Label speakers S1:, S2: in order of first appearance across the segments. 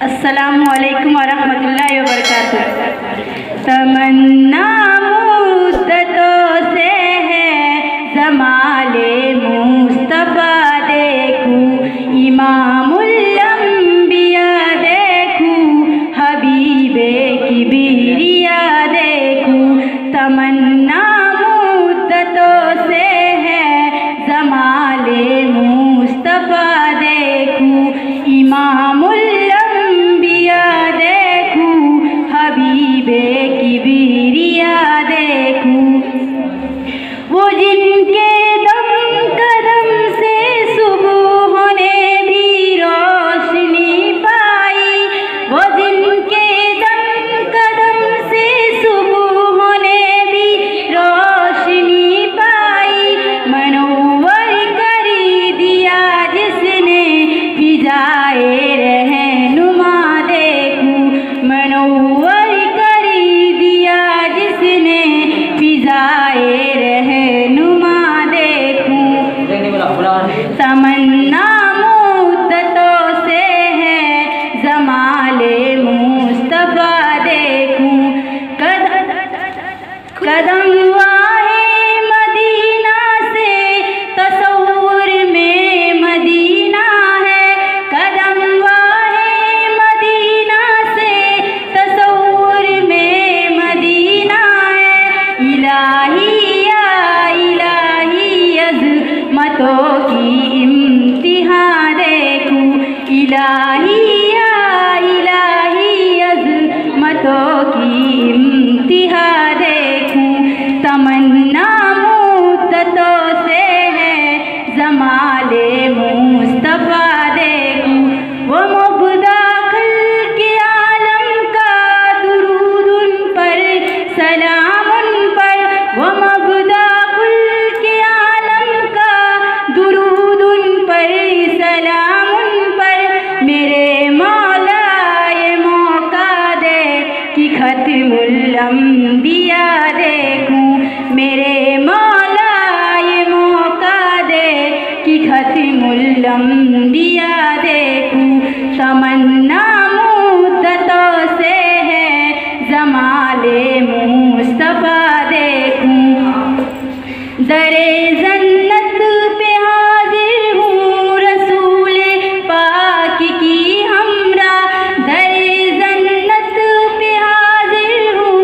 S1: अस्सलामु अलैकुम वरहमतुल्लाहि वबरकातुह। तमन्ना मुद्दतों से है जमाले मुस्तफ़ा देखूं, इमामुल अंबिया देखूं, हबीबे किबरिया देखूं। तमन्ना मुद्दतों से है जमाले मुस्तफ़ा देखूं, इमामुल हबीबे किबरिया देखूं। वो जिनके दम कदम से सुबह ने भी रोशनी पाई, वो जिनके दम कदम से सुबह ने भी रोशनी पाई। मनोवर करी दिया जिसने फिजाए रहनुमा देखूं, मनोवर रहनुमा देखूं। तमन्ना मुद्दतों से है जमाले मुस्तफ़ा देखूं, कदम वाहे मदीना से तसव्वुर में मदीना है, कदम वाहे मदीना से तसव्वुर में मदीना है। इलाही मतों की इम्तिहा देखूं, इलाही अज़मतों की इम्तिहा देखूं। तमन्ना मुद्दतों से है जमाले मुस्तफ़ा देखूं, वो मुबदा खल्क़ आलम का दुरूद उन पर, सलाम उन पर, वो मुबदा सलाम उन पर। मेरे मौला ये मौका दे कि खत्मुल अंबिया देखूं, मेरे मौला ये मौका दे कि खत्मुल अंबिया देखूं। तमन्ना मुद्दतों से है जमाले मुस्तफ़ा देखूं, दरे जन्नत पे हाजिर हूँ रसूल पाक की हमरा, दरे जन्नत पे हाजिर हूँ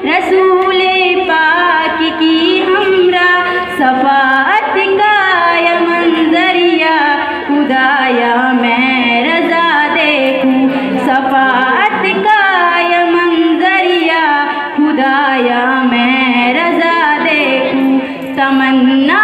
S1: रसूल पाक की हमरा। सफ़ाअत का या मंजरिया खुदाया मैं रज़ा देखूं, सफ़ाअत का या मंजरिया खुदाया मैं रज़ा देखूं। तमन्ना